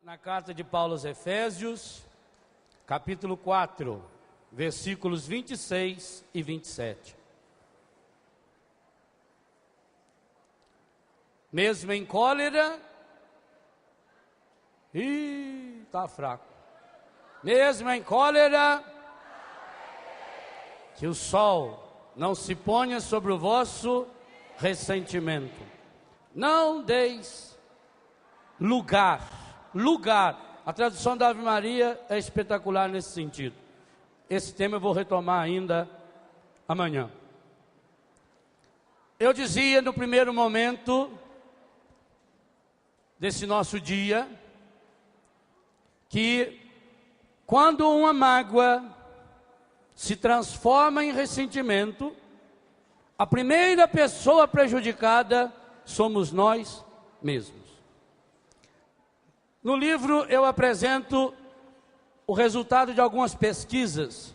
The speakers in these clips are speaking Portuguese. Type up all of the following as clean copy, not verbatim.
Na carta de Paulo aos Efésios, capítulo 4, versículos 26 e 27. Mesmo em cólera, está fraco. Mesmo em cólera, que o sol não se ponha sobre o vosso ressentimento. Não deis lugar. A tradução da Ave Maria é espetacular nesse sentido. Esse tema eu vou retomar ainda amanhã. Eu dizia no primeiro momento desse nosso dia que quando uma mágoa se transforma em ressentimento, a primeira pessoa prejudicada somos nós mesmos. No livro eu apresento o resultado de algumas pesquisas,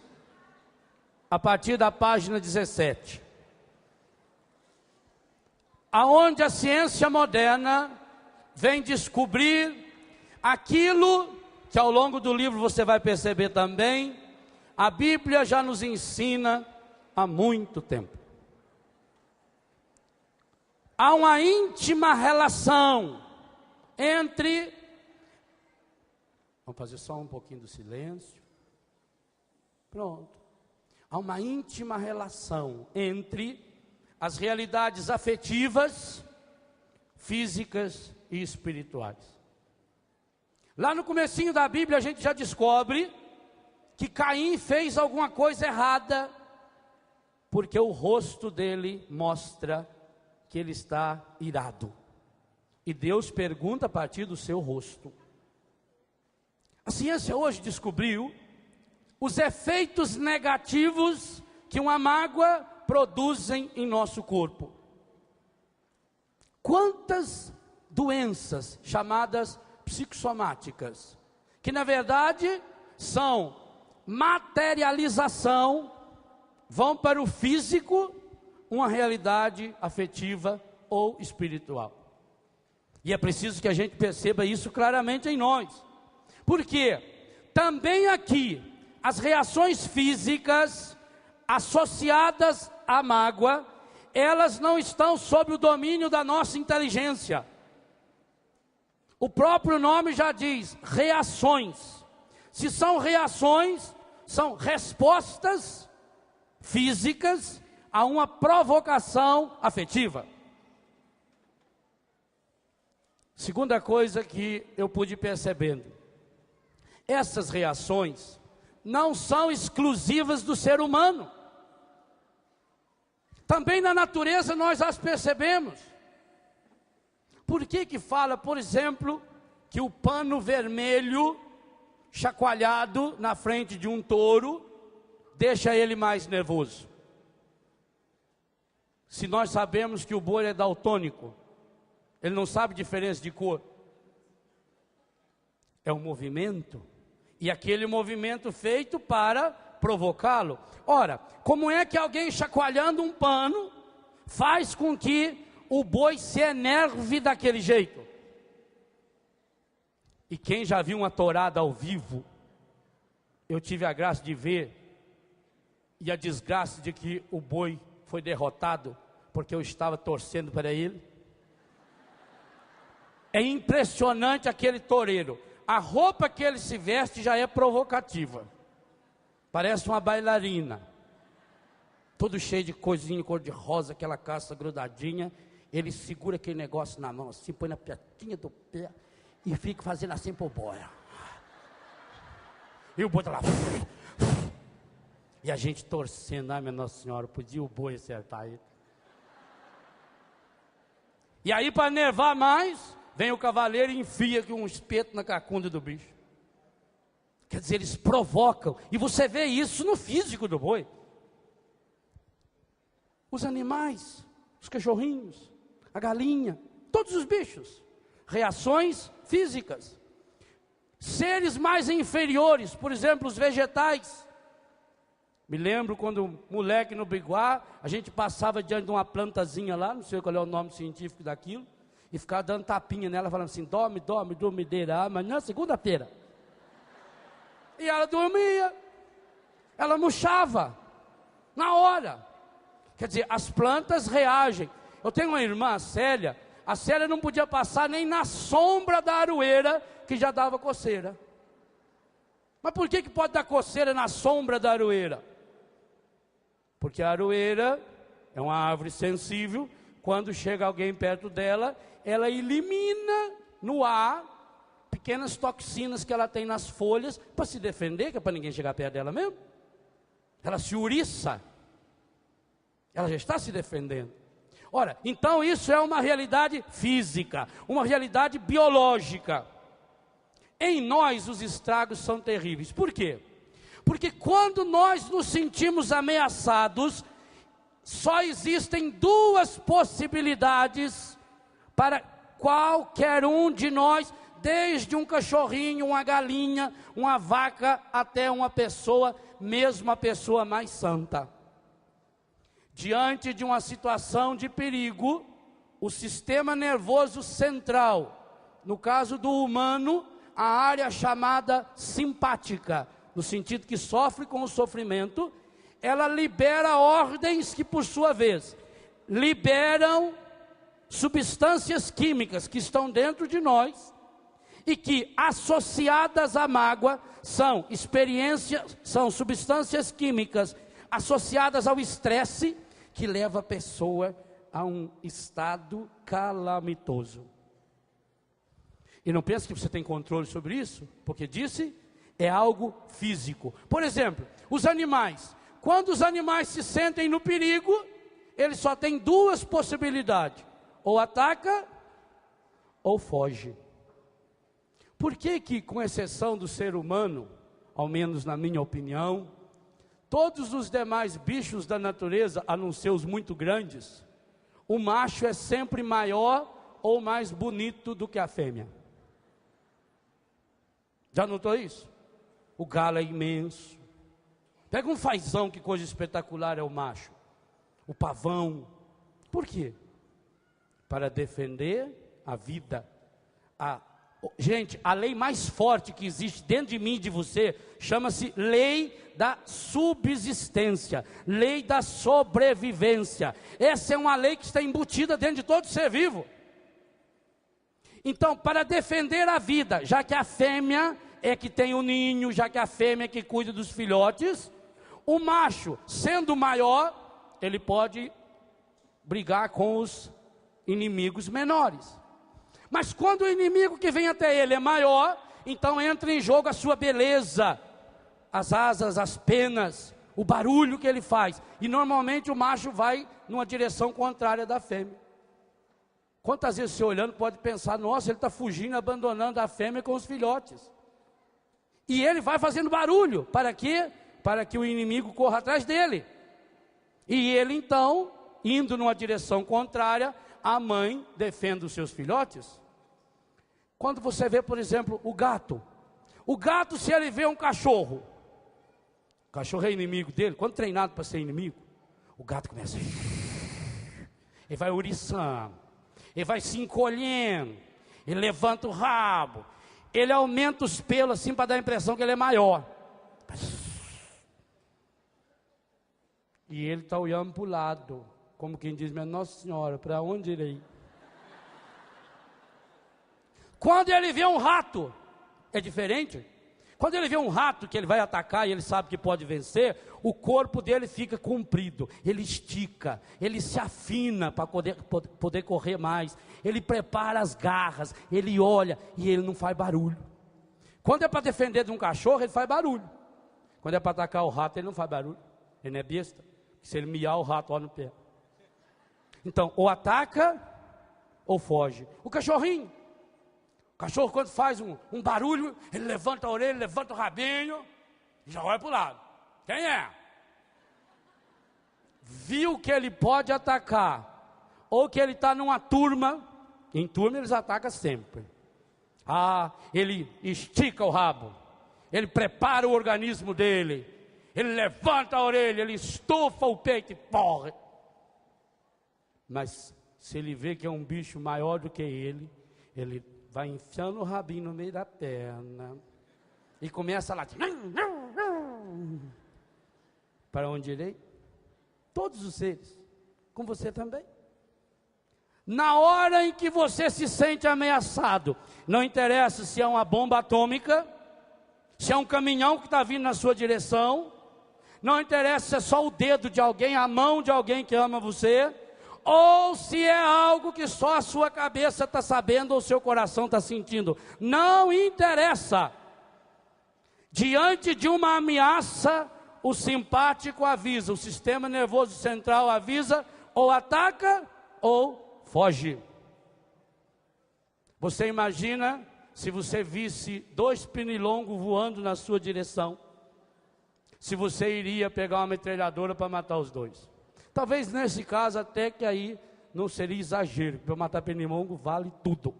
a partir da página 17, aonde a ciência moderna vem descobrir aquilo que ao longo do livro você vai perceber também, a Bíblia já nos ensina há muito tempo. Há uma íntima relação entre... Vamos fazer só um pouquinho do silêncio. Pronto. Há uma íntima relação entre as realidades afetivas, físicas e espirituais. Lá no comecinho da Bíblia a gente já descobre que Caim fez alguma coisa errada, porque o rosto dele mostra que ele está irado. E Deus pergunta a partir do seu rosto. A ciência hoje descobriu os efeitos negativos que uma mágoa produzem em nosso corpo. Quantas doenças chamadas psicossomáticas, que na verdade são materialização, vão para o físico, uma realidade afetiva ou espiritual. E é preciso que a gente perceba isso claramente em nós. Porque também aqui as reações físicas associadas à mágoa, elas não estão sob o domínio da nossa inteligência. O próprio nome já diz, reações. Se são reações, são respostas físicas a uma provocação afetiva. Segunda coisa que eu pude percebendo, essas reações não são exclusivas do ser humano. Também na natureza nós as percebemos. Por que fala, por exemplo, que o pano vermelho chacoalhado na frente de um touro deixa ele mais nervoso? Se nós sabemos que o boi é daltônico, ele não sabe diferença de cor. É um movimento. E aquele movimento feito para provocá-lo. Ora, como é que alguém chacoalhando um pano faz com que o boi se enerve daquele jeito? E quem já viu uma tourada ao vivo, eu tive a graça de ver, e a desgraça de que o boi foi derrotado, porque eu estava torcendo para ele. É impressionante aquele toureiro. A roupa que ele se veste já é provocativa. Parece uma bailarina. Todo cheio de coisinha, cor de rosa, aquela calça grudadinha. Ele segura aquele negócio na mão assim, põe na piatinha do pé e fica fazendo assim pro boi. E o boi está lá. E a gente torcendo, ai minha Nossa Senhora, podia o boi acertar ele. E aí para nervar mais, vem o cavaleiro e enfia aqui um espeto na cacunda do bicho. Quer dizer, eles provocam. E você vê isso no físico do boi. Os animais, os cachorrinhos, a galinha, todos os bichos. Reações físicas. Seres mais inferiores, por exemplo, os vegetais. Me lembro quando moleque no Biguá, a gente passava diante de uma plantazinha lá, não sei qual é o nome científico daquilo. e ficava dando tapinha nela, falando assim, dorme, dorme, dormideira, amanhã, segunda-feira. E ela dormia, ela murchava, na hora. Quer dizer, as plantas reagem. Eu tenho uma irmã, a Célia não podia passar nem na sombra da aroeira, que já dava coceira. Mas por que pode dar coceira na sombra da aroeira? Porque a aroeira é uma árvore sensível, quando chega alguém perto dela, ela elimina no ar pequenas toxinas que ela tem nas folhas, para se defender, que é para ninguém chegar perto dela mesmo. Ela se ouriça, ela já está se defendendo. Ora, então isso é uma realidade física, uma realidade biológica. Em nós os estragos são terríveis. Por quê? Porque quando nós nos sentimos ameaçados, só existem duas possibilidades para qualquer um de nós, desde um cachorrinho, uma galinha, uma vaca, até uma pessoa, mesmo a pessoa mais santa. Diante de uma situação de perigo, o sistema nervoso central, no caso do humano, a área chamada simpática, no sentido que sofre com o sofrimento, ela libera ordens que, por sua vez, liberam substâncias químicas que estão dentro de nós e que, associadas à mágoa, são substâncias químicas associadas ao estresse, que leva a pessoa a um estado calamitoso. E não pense que você tem controle sobre isso, porque disse, é algo físico. Por exemplo, os animais. Quando os animais se sentem no perigo, eles só têm duas possibilidades: ou ataca, ou foge. Por que, com exceção do ser humano, ao menos na minha opinião, todos os demais bichos da natureza, a não ser os muito grandes, o macho é sempre maior ou mais bonito do que a fêmea? Já notou isso? O galo é imenso. Pega um fazão, que coisa espetacular é o macho. O pavão. Por quê? Para defender a vida. Gente, a lei mais forte que existe dentro de mim e de você chama-se lei da subsistência, lei da sobrevivência. Essa é uma lei que está embutida dentro de todo ser vivo. Então, para defender a vida, já que a fêmea é que tem o ninho, já que a fêmea é que cuida dos filhotes, o macho, sendo maior, ele pode brigar com os inimigos menores. Mas quando o inimigo que vem até ele é maior, então entra em jogo a sua beleza, as asas, as penas, o barulho que ele faz. E normalmente o macho vai numa direção contrária da fêmea. Quantas vezes você olhando pode pensar, nossa, ele está fugindo, abandonando a fêmea com os filhotes. E ele vai fazendo barulho, para quê? Para que o inimigo corra atrás dele. E ele então, indo numa direção contrária, a mãe defende os seus filhotes. Quando você vê, por exemplo, o gato, se ele vê um cachorro, o cachorro é inimigo dele, quando treinado para ser inimigo, o gato começa, ele vai ouriçando, ele vai se encolhendo, ele levanta o rabo, ele aumenta os pelos assim para dar a impressão que ele é maior. E ele está olhando para o lado, como quem diz, minha Nossa Senhora, para onde irei? Quando ele vê um rato, é diferente. Quando ele vê um rato que ele vai atacar e ele sabe que pode vencer, o corpo dele fica comprido, ele estica, ele se afina para poder correr mais, ele prepara as garras, ele olha e ele não faz barulho. Quando é para defender de um cachorro, ele faz barulho. Quando é para atacar o rato, ele não faz barulho, ele não é besta, se ele miar o rato olha no pé. Então, ou ataca, ou foge. O cachorrinho, quando faz um barulho, ele levanta a orelha, levanta o rabinho, e já olha para o lado. Quem é? Viu que ele pode atacar, ou que ele está numa turma, em turma eles atacam sempre. Ele estica o rabo, ele prepara o organismo dele, ele levanta a orelha, ele estufa o peito e corre. Mas Se ele vê que é um bicho maior do que ele vai enfiando o rabinho no meio da perna e começa a latir. Para onde irei? Todos os seres, com você também. Na hora em que você se sente ameaçado, não interessa se é uma bomba atômica, se é um caminhão que está vindo na sua direção, não interessa se é só o dedo de alguém, a mão de alguém que ama você, ou se é algo que só a sua cabeça está sabendo ou o seu coração está sentindo. Não interessa. Diante de uma ameaça, o simpático avisa, o sistema nervoso central avisa, ou ataca ou foge. Você imagina se você visse 2 pernilongos voando na sua direção, se você iria pegar uma metralhadora para matar os 2. Talvez nesse caso até que aí não seria exagero, para matar pernilongo vale tudo.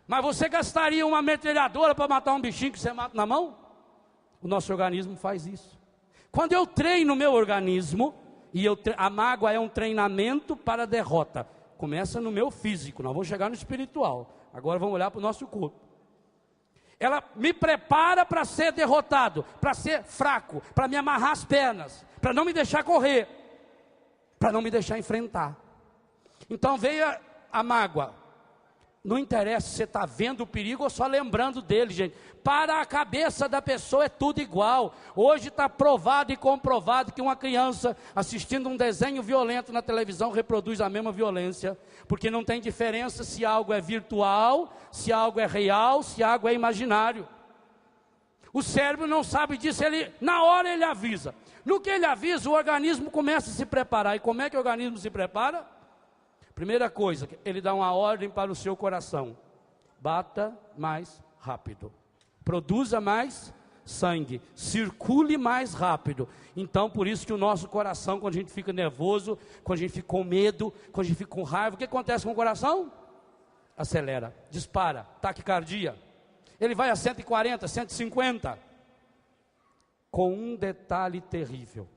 Mas você gastaria uma metralhadora para matar um bichinho que você mata na mão? O nosso organismo faz isso. Quando eu treino o meu organismo, a mágoa é um treinamento para a derrota. Começa no meu físico, nós vamos chegar no espiritual. Agora vamos olhar para o nosso corpo. Ela me prepara para ser derrotado, para ser fraco, para me amarrar as pernas, para não me deixar correr, para não me deixar enfrentar. Então veio a mágoa. Não interessa se você está vendo o perigo ou só lembrando dele, gente. Para a cabeça da pessoa é tudo igual. Hoje está provado e comprovado que uma criança assistindo um desenho violento na televisão reproduz a mesma violência. Porque não tem diferença se algo é virtual, se algo é real, se algo é imaginário. O cérebro não sabe disso, na hora ele avisa. No que ele avisa, o organismo começa a se preparar. E como é que o organismo se prepara? Primeira coisa, ele dá uma ordem para o seu coração: bata mais rápido, produza mais sangue, circule mais rápido. Então por isso que o nosso coração, quando a gente fica nervoso, quando a gente fica com medo, quando a gente fica com raiva, o que acontece com o coração? Acelera, dispara, taquicardia. Ele vai a 140, 150. Com um detalhe terrível: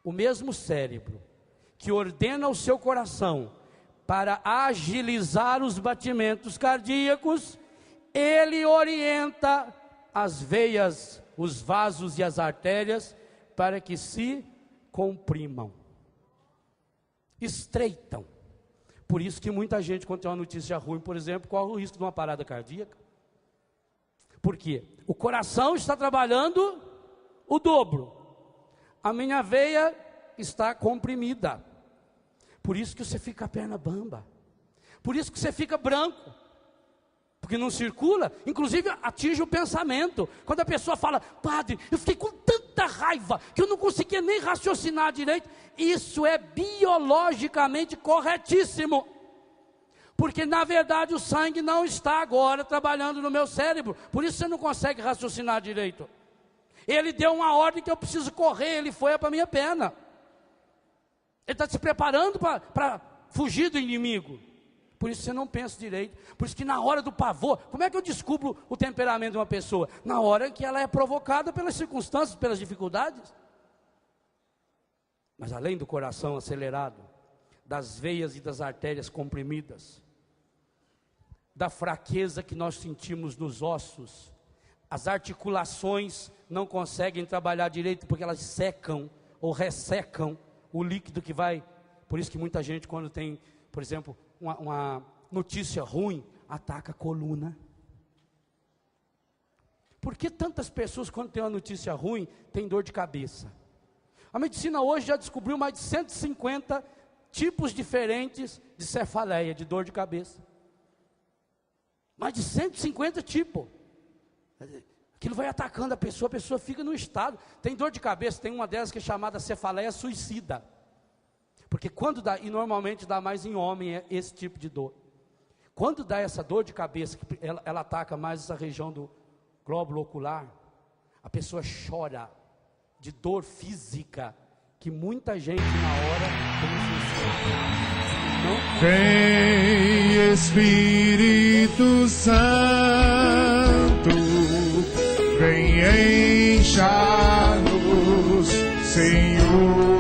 o mesmo cérebro que ordena o seu coração para agilizar os batimentos cardíacos, ele orienta as veias, os vasos e as artérias para que se comprimam, estreitam. Por isso que muita gente, quando tem uma notícia ruim, por exemplo, corre o risco de uma parada cardíaca. Por quê? O coração está trabalhando o dobro, a minha veia está comprimida. Por isso que você fica com a perna bamba. Por isso que você fica branco. Porque não circula. Inclusive atinge o pensamento. Quando a pessoa fala: padre, eu fiquei com tanta raiva que eu não conseguia nem raciocinar direito. Isso é biologicamente corretíssimo. Porque na verdade o sangue não está agora trabalhando no meu cérebro. Por isso você não consegue raciocinar direito. Ele deu uma ordem que eu preciso correr. Ele foi para a minha perna. Ele está se preparando para fugir do inimigo. Por isso você não pensa direito. Por isso que na hora do pavor, como é que eu descubro o temperamento de uma pessoa? Na hora que ela é provocada pelas circunstâncias, pelas dificuldades. Mas além do coração acelerado, das veias e das artérias comprimidas, da fraqueza que nós sentimos nos ossos, as articulações não conseguem trabalhar direito porque elas secam ou ressecam o líquido que vai. Por isso que muita gente, quando tem, por exemplo, uma notícia ruim, ataca a coluna. Por que tantas pessoas, quando tem uma notícia ruim, têm dor de cabeça? A medicina hoje já descobriu mais de 150 tipos diferentes de cefaleia, de dor de cabeça. Mais de 150 tipos. Aquilo vai atacando a pessoa fica no estado. Tem dor de cabeça, tem uma delas que é chamada cefaleia suicida. Porque quando dá, e normalmente dá mais em homem esse tipo de dor. Quando dá essa dor de cabeça, que ela ataca mais essa região do glóbulo ocular, a pessoa chora de dor física, que muita gente na hora não. Vem Espírito Santo, vem encher-nos, Senhor.